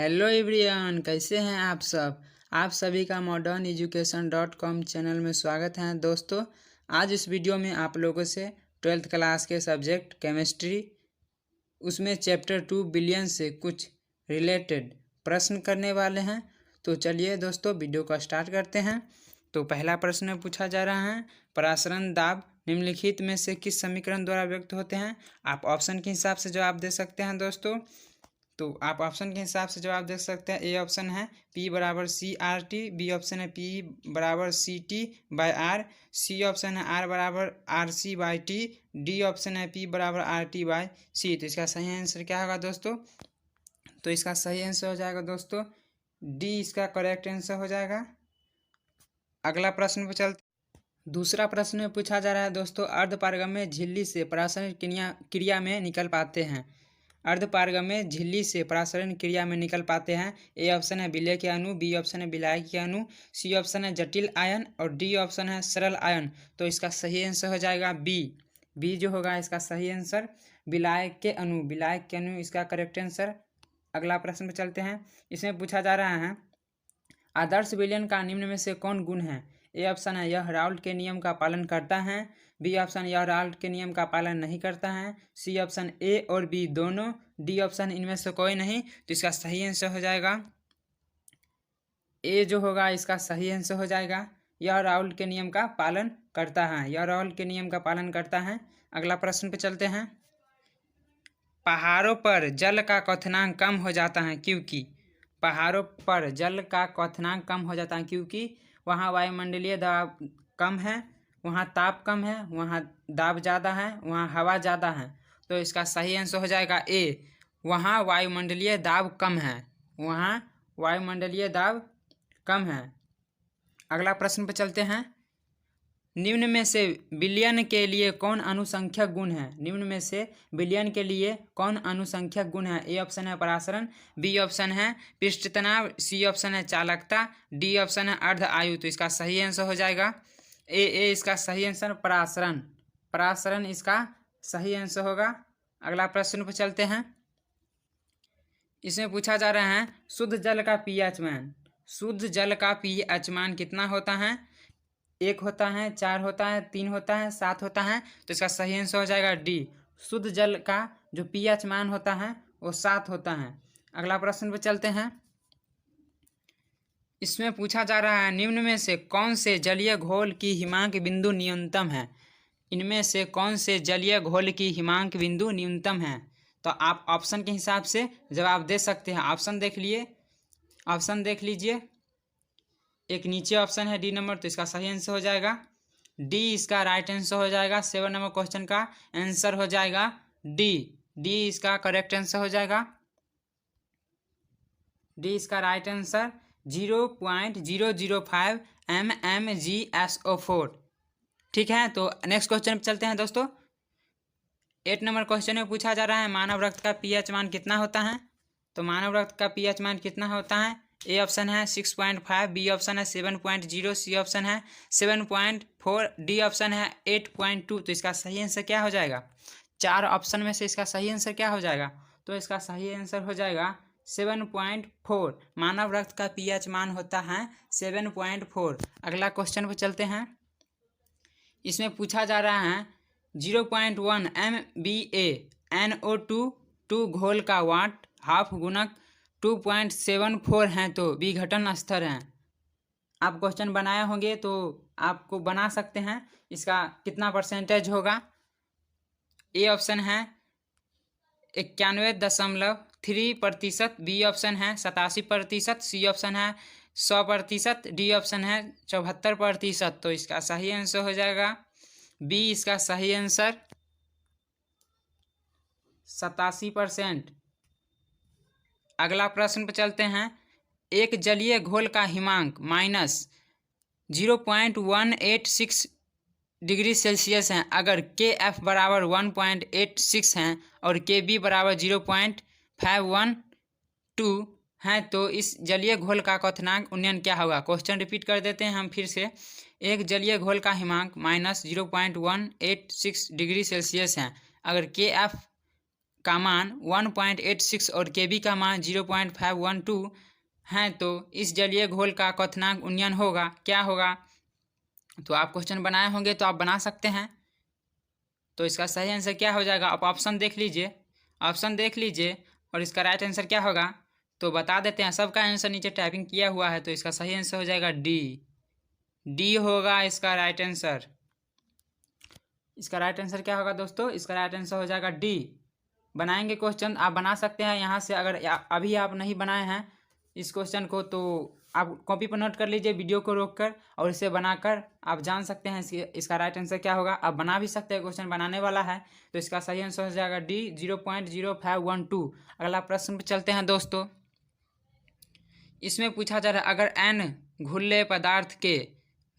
Hello everyone, कैसे हैं आप सब। आप सभी का मॉडर्न एजुकेशन .com चैनल में स्वागत है। दोस्तों, आज इस वीडियो में आप लोगों से 12th क्लास के सब्जेक्ट केमिस्ट्री उसमें चैप्टर 2 बिलियन से कुछ रिलेटेड प्रश्न करने वाले हैं। तो चलिए दोस्तों, वीडियो को स्टार्ट करते हैं। तो पहला प्रश्न पूछा जा रहा है, परासरण दाब निम्नलिखित में से किस समीकरण द्वारा व्यक्त होते हैं। आप ऑप्शन के हिसाब से जवाब दे सकते हैं दोस्तों। तो आप ऑप्शन के हिसाब से जवाब देख सकते हैं। ए ऑप्शन है P बराबर CRT, बी ऑप्शन है P बराबर CT by R, C option है R बराबर RC by T, D option है P बराबर RT बाय C। तो इसका सही आंसर क्या होगा दोस्तों? तो इसका सही आंसर हो जाएगा दोस्तों डी, इसका करेक्ट आंसर हो जाएगा। अगला प्रश्न पर चलते। दूसरा प्रश्न में पूछा जा रहा है दोस्तों, अर्धपारगम्य झिल्ली से परासरण क्रिया में निकल पाते हैं। अर्धपारगम्य झिल्ली से परासरण क्रिया में निकल पाते हैं। ए ऑप्शन है विलेय के अणु, बी ऑप्शन है विलायक के अणु, सी ऑप्शन है जटिल आयन और डी ऑप्शन है सरल आयन। तो इसका सही आंसर हो जाएगा बी जो होगा इसका सही आंसर विलायक के अणु। विलायक के अणु इसका करेक्ट आंसर। अगला प्रश्न पर चलते हैं। इसमें पूछा जा रहा है, आदर्श विलयन का निम्न में से कौन गुण है। ए ऑप्शन है यह राउल्ट के नियम का पालन करता है, बी ऑप्शन यह राउल्ट के नियम का पालन नहीं करता है, सी ऑप्शन ए और बी दोनों, डी ऑप्शन इनमें से कोई नहीं। तो इसका सही आंसर हो जाएगा ए जो होगा इसका सही आंसर हो जाएगा, यह राउल्ट के नियम का पालन करता है, यह राउल्ट के नियम का पालन करता है। अगला प्रश्न पे चलते हैं। पहाड़ों पर जल का क्वथनांक कम हो जाता है क्योंकि। पहाड़ों पर जल का क्वथनांक कम हो जाता है क्योंकि वहाँ वायुमंडलीय दबाव कम है, वहाँ ताप कम है, वहाँ दाब ज़्यादा है, वहाँ हवा ज़्यादा है। तो इसका सही आंसर हो जाएगा ए, वहाँ वायुमंडलीय दाब कम है, वहाँ वायुमंडलीय दाब कम है। अगला प्रश्न पर चलते हैं। निम्न में से विलयन के लिए कौन अनुसंख्यक गुण है। निम्न में से विलयन के लिए कौन अनुसंख्यक गुण है। ए ऑप्शन है परासरण, बी ऑप्शन है पृष्ठ तनाव, सी ऑप्शन है चालकता, डी ऑप्शन है अर्ध आयु। तो इसका सही आंसर हो जाएगा ए इसका सही आंसर परासरण। परासरण इसका सही आंसर होगा। अगला प्रश्न पर चलते हैं। इसमें पूछा जा रहा है, शुद्ध जल का पीएच मान। शुद्ध जल का पीएच मान कितना होता है। 1 होता है, 4 होता है, 3 होता है, 7 होता है। तो इसका सही आंसर हो जाएगा डी, शुद्ध जल का जो पीएच मान होता है वो 7 होता है। अगला प्रश्न पर चलते हैं। इसमें पूछा जा रहा है, निम्न में से कौन से जलीय घोल की हिमांक बिंदु न्यूनतम है। इनमें से कौन से जलीय घोल की हिमांक बिंदु न्यूनतम है। तो आप ऑप्शन के हिसाब से जवाब दे सकते हैं। ऑप्शन देख लीजिए। एक नीचे ऑप्शन है डी नंबर, तो इसका सही आंसर हो जाएगा डी, इसका राइट आंसर हो जाएगा। 7 नंबर क्वेश्चन का आंसर हो जाएगा डी इसका करेक्ट आंसर हो जाएगा। डी इसका राइट आंसर 0.005 mmgSO4। ठीक है, तो नेक्स्ट क्वेश्चन पे चलते हैं दोस्तों। 8 नंबर क्वेश्चन में पूछा जा रहा है, मानव रक्त का पीएच मान कितना होता है। तो मानव रक्त का पीएच मान कितना होता है। ए ऑप्शन है 6.5, बी ऑप्शन है 7.0, सी ऑप्शन है 7.4, डी ऑप्शन है 8.2। तो इसका सही आंसर क्या हो जाएगा। 4 ऑप्शन में से इसका सही आंसर क्या हो जाएगा। तो इसका सही आंसर हो जाएगा 7.4। मानव रक्त का पीएच मान होता है 7.4। अगला क्वेश्चन पर चलते हैं। इसमें पूछा जा रहा है, 0.1 MBA NO2 घोल का वाट हाफ गुणक 2.74 हैं तो विघटन स्तर हैं। आप क्वेश्चन बनाए होंगे तो आपको बना सकते हैं, इसका कितना परसेंटेज होगा। ए ऑप्शन है 91.3%, बी ऑप्शन है 87%, सी ऑप्शन है 100%, डी ऑप्शन है 74%। तो इसका सही आंसर हो जाएगा बी, इसका सही आंसर 87%। अगला प्रश्न पर चलते हैं। एक जलीय घोल का हिमांक -0.186 डिग्री सेल्सियस है अगर के एफ बराबर 1.86 हैं और के बी बराबर 0.512 हैं तो इस जलीय घोल का क्वथनांक उन्नयन क्या होगा। क्वेश्चन रिपीट कर देते हैं हम फिर से। एक जलीय घोल का हिमांक -0.186 डिग्री सेल्सियस है अगर के एफ का मान 1.86 और Kb का मान 0.512 हैं तो इस जलीय घोल का क्वथनांक उन्नयन होगा, क्या होगा? तो आप क्वेश्चन बनाए होंगे तो आप बना सकते हैं। तो इसका सही आंसर क्या हो जाएगा? आप ऑप्शन देख लीजिए और इसका राइट आंसर क्या होगा तो बता देते हैं। सबका आंसर नीचे टाइपिंग किया हुआ है, तो इसका सही आंसर हो जाएगा डी होगा इसका राइट आंसर। इसका राइट आंसर क्या होगा दोस्तों? इसका राइट आंसर हो जाएगा डी। बनाएंगे क्वेश्चन, आप बना सकते हैं यहाँ से। अगर अभी आप नहीं बनाए हैं इस क्वेश्चन को तो आप कॉपी पर नोट कर लीजिए वीडियो को रोककर, और इसे बनाकर आप जान सकते हैं इसका राइट आंसर क्या होगा। आप बना भी सकते हैं, क्वेश्चन बनाने वाला है, तो इसका सही आंसर हो जाएगा डी 0.0512। अगला प्रश्न पर चलते हैं दोस्तों। इसमें पूछा जा रहा है अगर n घुल्ले पदार्थ के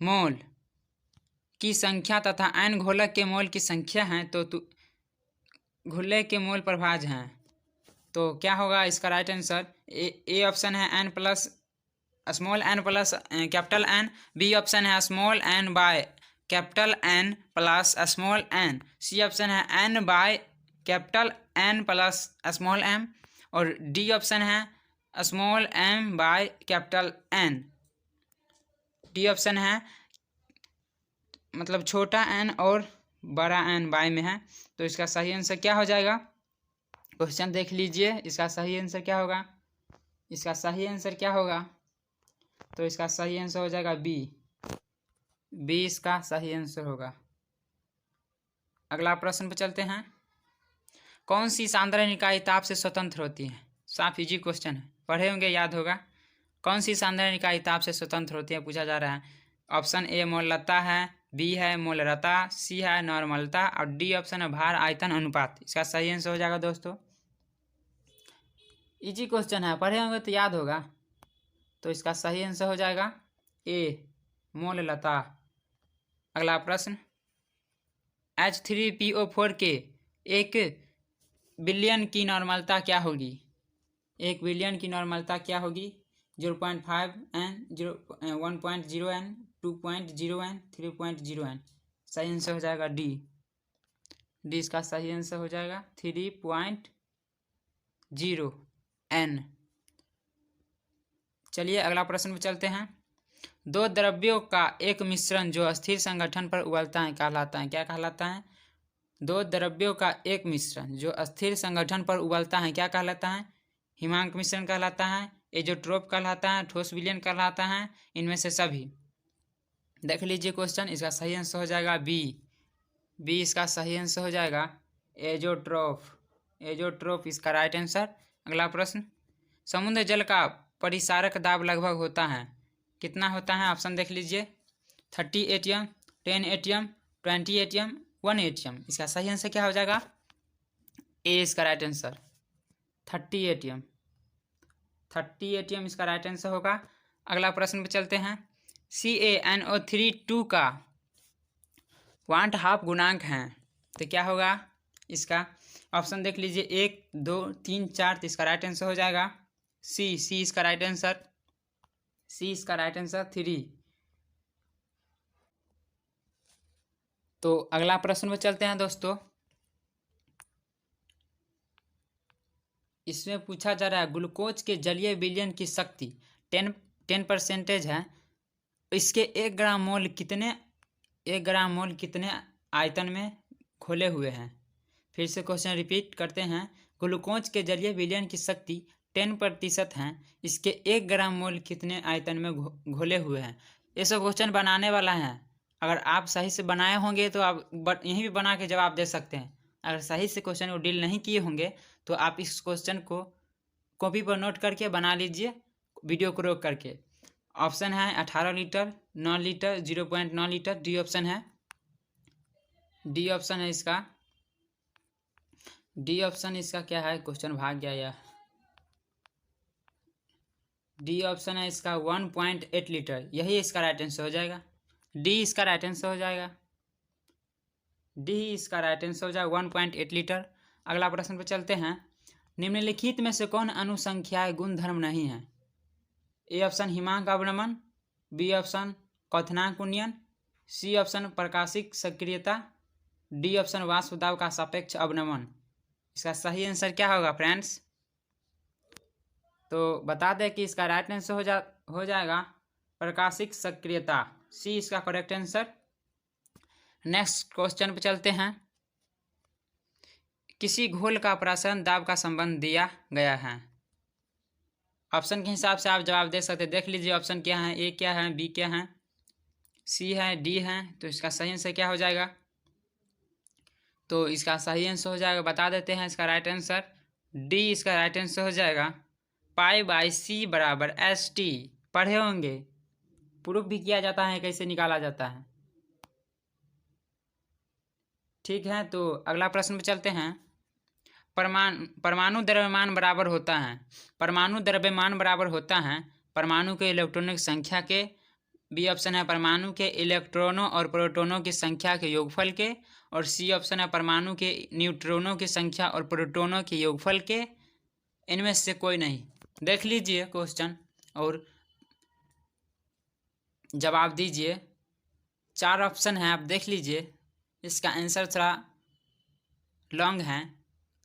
मोल की संख्या तथा n घोलक के मोल की संख्या है तो घुल्ले के मोल प्रभाज्य हैं, तो क्या होगा इसका राइट आंसर? ए ऑप्शन है n plus small n plus capital N, B option है small n by capital N plus small n, C option है n by capital N plus small m, और डी ऑप्शन है small m by capital N। D option है मतलब छोटा n और बड़ा n bye में है, तो इसका सही आंसर क्या हो जाएगा? क्वेश्चन देख लीजिए, इसका सही आंसर क्या होगा? इसका सही आंसर क्या होगा? तो इसका सही आंसर हो जाएगा बी इसका सही आंसर होगा। अगला प्रश्न पर चलते हैं। कौन सी सांद्र निकाय ताप से स्वतंत्र होती है? साफ इजी क्वेश्चन है, पढ़े होंगे, याद होगा। कौन सी सांद्र निकाय ताप से स्वतंत्र होती है पूछा जा रहा है। ऑप्शन ए मोललता है, बी है मोलरता, सी है नॉर्मलता, और डी ऑप्शन है भार आयतन अनुपात। इसका सही आंसर हो जाएगा दोस्तों। इजी क्वेश्चन है, पढ़े होंगे तो याद होगा। तो इसका सही आंसर हो जाएगा ए मोललता। अगला प्रश्न, H3PO4 के 1 बिलियन की नॉर्मलता क्या होगी? 1 बिलियन की नॉर्मलता क्या होगी? 0.5 n, 1.0 n, 2.0 n, 3.0 n। सही आंसर हो जाएगा डी इसका सही आंसर हो जाएगा 3.0 n। चलिए अगला प्रश्न पर चलते हैं। दो द्रव्यों का एक मिश्रण जो अस्थिर संगठन पर उबलता है कहलाता है, क्या कहलाता है? दो द्रव्यों का एक मिश्रण जो अस्थिर संगठन पर उबलता है क्या कहलाता है? हिमांक मिश्रण कहलाता है, एजोट्रोप कहलाता है, ठोस विलयन कहलाता है, इनमें से सभी। देख लीजिए क्वेश्चन, इसका सही आंसर हो जाएगा बी इसका सही आंसर हो जाएगा एजोट्रोप इसका राइट आंसर। अगला प्रश्न, समुद्र जल का परिसारक दाब लगभग होता है, कितना होता है? ऑप्शन देख लीजिए, 30 atm, 10 atm, 20 atm, 1 atm। इसका सही आंसर क्या हो जाएगा? ए इसका राइट आंसर 30 atm इसका राइट आंसर होगा। अगला प्रश्न पे चलते हैं। CaNO3 का 1/2 गुणांक है तो क्या होगा इसका? ऑप्शन देख लीजिए, 1, 2, 3, 4। तो इसका राइट आंसर हो जाएगा सी इसका राइट आंसर 3। तो अगला प्रश्न में चलते हैं दोस्तों। इसमें पूछा जा रहा है ग्लूकोज के जलीय विलयन की शक्ति 10% है, इसके 1 ग्राम मोल कितने आयतन में खोले हुए हैं? फिर से क्वेश्चन रिपीट करते हैं। ग्लूकोज के जलीय विलयन की शक्ति 10% है, इसके 1 ग्राम मोल कितने आयतन में घोले हुए हैं? ये सब क्वेश्चन बनाने वाला है, अगर आप सही से बनाए होंगे तो आप यहीं भी बना के जवाब दे सकते हैं। अगर सही से क्वेश्चन को डील नहीं किए होंगे तो आप इस क्वेश्चन को कॉपी पर नोट करके बना लीजिए वीडियो को रोक करके। ऑप्शन है 18 litre, 9 litre, 0.9 litre. D option है इसका। डी ऑप्शन इसका क्या है? क्वेश्चन भाग गया यह। डी ऑप्शन है इसका 1.8 लीटर, यही इसका राइट आंसर हो जाएगा। डी इसका राइट आंसर हो जाएगा। 1.8 लीटर। अगला प्रश्न पर चलते हैं। निम्नलिखित में से कौन अनुसंख्याय गुणधर्म नहीं है? ए ऑप्शन हिमांक अवनमन, बी ऑप्शन क्वथनांक उन्नयन, सी ऑप्शन प्रकाशिक सक्रियता, डी ऑप्शन वाष्प दाब का सापेक्ष अवनमन। इसका सही आंसर क्या होगा फ्रेंड्स? तो बता दें कि इसका राइट आंसर हो जाएगा प्रकाशिक सक्रियता, सी इसका करेक्ट आंसर। नेक्स्ट क्वेश्चन पे चलते हैं। किसी घोल का अपराशन दाब का संबंध दिया गया है। ऑप्शन के हिसाब से आप जवाब दे सकते हैं। देख लीजिए ऑप्शन क्या है, ए क्या है, बी क्या है, सी है, डी है। तो इसका सही आंसर क्या हो जाएगा? तो इसका सही आंसर हो जाएगा, बता देते हैं इसका राइट आंसर, डी इसका राइट आंसर हो जाएगा। π/c बराबर ST पढ़े होंगे, प्रूफ भी किया जाता है कैसे निकाला जाता है। ठीक है, तो अगला प्रश्न पे चलते हैं। परमाणु द्रव्यमान बराबर होता है। परमाणु द्रव्यमान बराबर होता है परमाणु के इलेक्ट्रॉनों की संख्या के, बी ऑप्शन है परमाणु के इलेक्ट्रॉनों और प्रोटॉनों की संख्या के योगफल के, और सी ऑप्शन है परमाणु के न्यूट्रॉनों की संख्या और प्रोटॉनों के योगफल के। इनमें से कोई नहीं। देख लीजिए क्वेश्चन और जवाब दीजिए। 4 ऑप्शन है, आप देख लीजिए। इसका आंसर थोड़ा लॉन्ग है,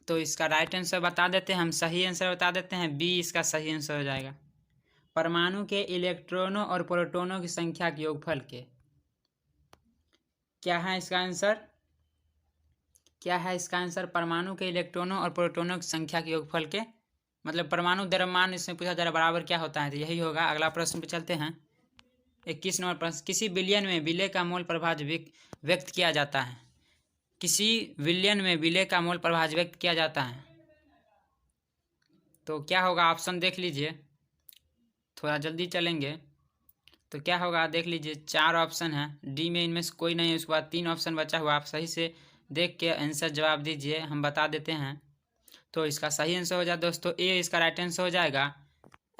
तो इसका राइट आंसर बता देते हैं हम, सही आंसर बता देते हैं, बी इसका सही आंसर हो जाएगा। परमाणु के इलेक्ट्रॉनों और प्रोटॉनों की संख्या के योगफल के। क्या है इसका आंसर? क्या है इसका आंसर? परमाणु के इलेक्ट्रॉनों और प्रोटॉनों की संख्या के योगफल के, मतलब परमाणु द्रव्यमान इसमें पूछा जा रहा बराबर क्या होता है, तो यही होगा। अगला प्रश्न पे चलते हैं। 21 नंबर प्रश्न। किसी विलयन में विलय का मोल प्रभाज व्यक्त किया जाता है। किसी विलयन में विलय का मोल प्रभाज व्यक्त किया जाता है, तो क्या होगा? ऑप्शन देख लीजिए, थोड़ा जल्दी चलेंगे। तो क्या होगा देख लीजिए, 4 ऑप्शन है, डी में इनमें से कोई नहीं है। उसके बाद 3 ऑप्शन बचा हुआ, आप सही से देख के आंसर जवाब दीजिए, हम बता देते हैं। तो इसका सही आंसर हो जाए दोस्तों, ए इसका राइट आंसर हो जाएगा।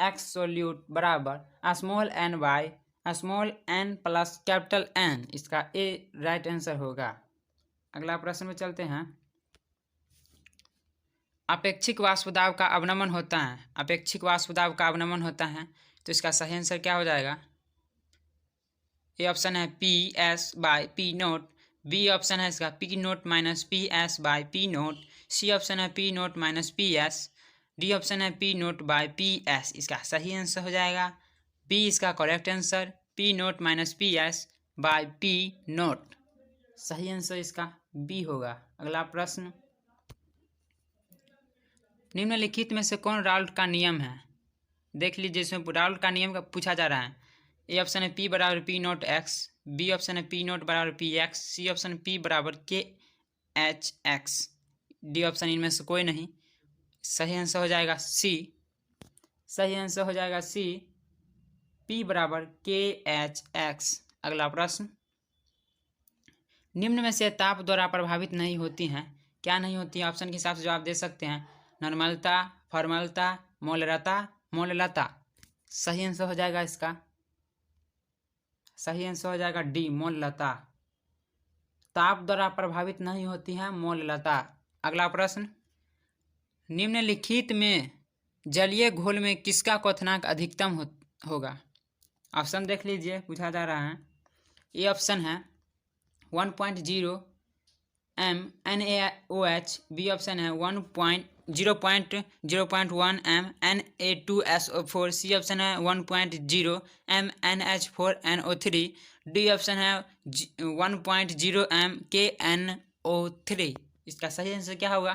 एक्सोल्यूट बराबर small n by small n plus capital N, इसका ए राइट आंसर होगा। अगला प्रश्न में चलते हैं। अपेक्षिक वाष्प दाब का अवनमन होता है। अपेक्षिक वाष्प दाब का अवनमन होता है, तो इसका सही आंसर क्या हो जाएगा? ए ऑप्शन है P/P0, बी ऑप्शन है इसका P0 माइनस P/P0, सी ऑप्शन है P0 minus PS, D option है P0/PS। इसका सही आंसर हो जाएगा बी इसका correct answer, P0 minus PS/P0। सही आंसर इसका बी होगा। अगला प्रश्न। निम्नलिखित में से कौन राउल्ट का नियम है? देख लीजिए, इसमें राउल्ट का नियम का पूछा जा रहा है। ए ऑप्शन है P बराबर P0x, बी ऑप्शन है P0 बराबर PX, सी ऑप्शन P बराबर KHX, डी ऑप्शन इनमें से कोई नहीं। सही आंसर हो जाएगा सी। सही आंसर हो जाएगा सी, P बराबर KHX। अगला प्रश्न। निम्न में से ताप द्वारा प्रभावित नहीं होती हैं। क्या नहीं होती है? ऑप्शन के हिसाब से जवाब दे सकते हैं। नॉर्मलता, फॉर्मलता, मोललता। सही आंसर हो जाएगा इसका, सही आंसर हो जाएगा डी मोललता। ताप द्वारा प्रभावित नहीं होती है मोललता। अगला प्रश्न। निम्नलिखित में जलीय घोल में किसका क्वथनांक अधिकतम होगा? ऑप्शन देख लीजिए, पूछा जा रहा है। ए ऑप्शन है 1.0 m NaOH, बी ऑप्शन है 0.1 m Na2SO4, सी ऑप्शन है 1.0 m NH4NO3, डी ऑप्शन है 1.0 m KNO3। इसका सही आंसर क्या होगा?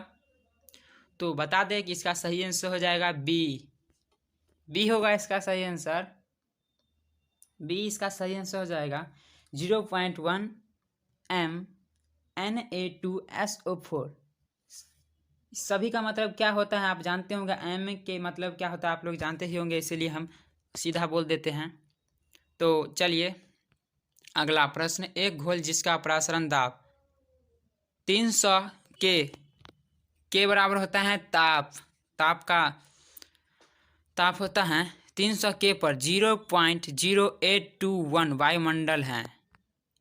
तो बता दें कि इसका सही आंसर हो जाएगा बी। बी होगा इसका सही आंसर, बी इसका सही आंसर हो जाएगा। 0.1 m Na2SO4। सभी का मतलब क्या होता है आप जानते होंगे, m के मतलब क्या होता है आप लोग जानते ही होंगे, इसीलिए हम सीधा बोल देते हैं। तो चलिए अगला प्रश्न। एक घोल जिसका अपरासरण दाब 300 के बराबर होता है, ताप होता है 300 K पर 0.0821 वायुमंडल है।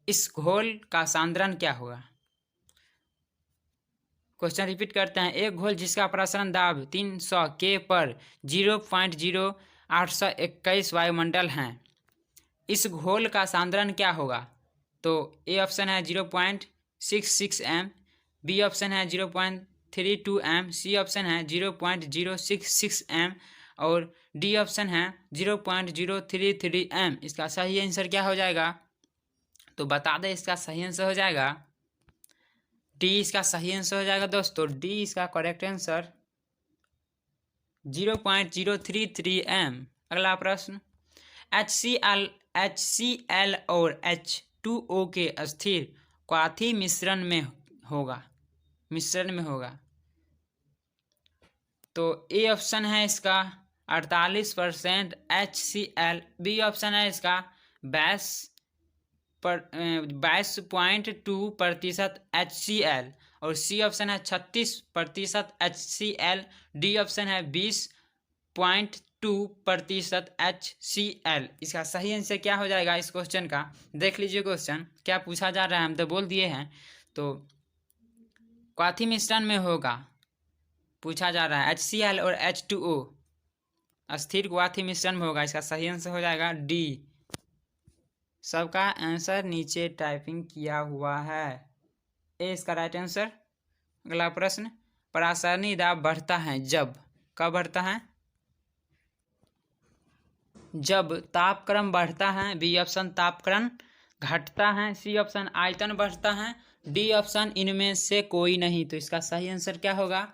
इस घोल का सांद्रण क्या होगा? क्वेश्चन रिपीट करते हैं। एक घोल जिसका अपरासरण दाब 300 K पर 0.0821 वायुमंडल है, इस घोल का सांद्रण क्या होगा? तो ए ऑप्शन है 0.66 m, बी ऑप्शन है 0.032 एम, सी ऑप्शन है 0.066 एम और डी ऑप्शन है 0.033 एम। इसका सही आंसर क्या हो जाएगा? तो बता दें, इसका सही आंसर हो जाएगा डी। इसका सही आंसर हो जाएगा दोस्तों डी, इसका करेक्ट आंसर 0.033 एम। अगला प्रश्न, HCl और H2O के स्थिर क्वाथी मिश्रण में होगा। तो ए ऑप्शन है इसका 48% HCl, बी ऑप्शन है इसका 22.2% HCl और सी ऑप्शन है 36% HCl, डी ऑप्शन है 20.2% HCl। इसका सही आंसर क्या हो जाएगा इस क्वेश्चन का? देख लीजिए क्वेश्चन क्या पूछा जा रहा है, हम तो बोल दिए हैं। तो क्वाथी मिश्रण में होगा पूछा जा रहा है, HCl और H2O अस्थिर क्वाथी मिश्रण में होगा। इसका सही आंसर हो जाएगा डी। सबका आंसर नीचे टाइपिंग किया हुआ है, ए इसका राइट आंसर। अगला प्रश्न, परासरणी दाब बढ़ता है जब, कब बढ़ता है? जब तापक्रम बढ़ता है, बी ऑप्शन तापक्रम घटता है, सी ऑप्शन आयतन बढ़ता है, डी ऑप्शन इनमें से कोई नहीं। तो इसका सही आंसर क्या होगा?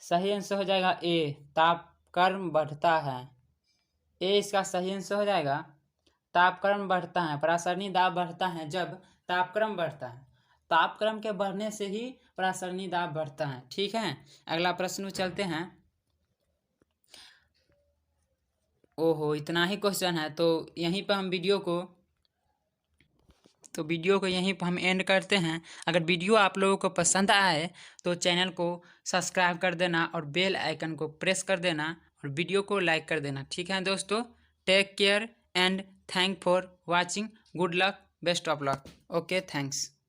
सही आंसर हो जाएगा ए, तापक्रम बढ़ता है। ए इसका सही आंसर हो जाएगा, तापक्रम बढ़ता है। परासरणी दाब बढ़ता है जब तापक्रम बढ़ता है, तापक्रम के बढ़ने से ही परासरणी दाब बढ़ता है। ठीक है, अगला प्रश्न चलते हैं। ओहो, इतना ही क्वेश्चन है, तो यहीं पर हम वीडियो को यहीं पर हम एंड करते हैं। अगर वीडियो आप लोगों को पसंद आए तो चैनल को सब्सक्राइब कर देना और बेल आइकन को प्रेस कर देना और वीडियो को लाइक कर देना। ठीक है दोस्तों, take care and thank for watching. Good luck, best of luck. Okay, thanks.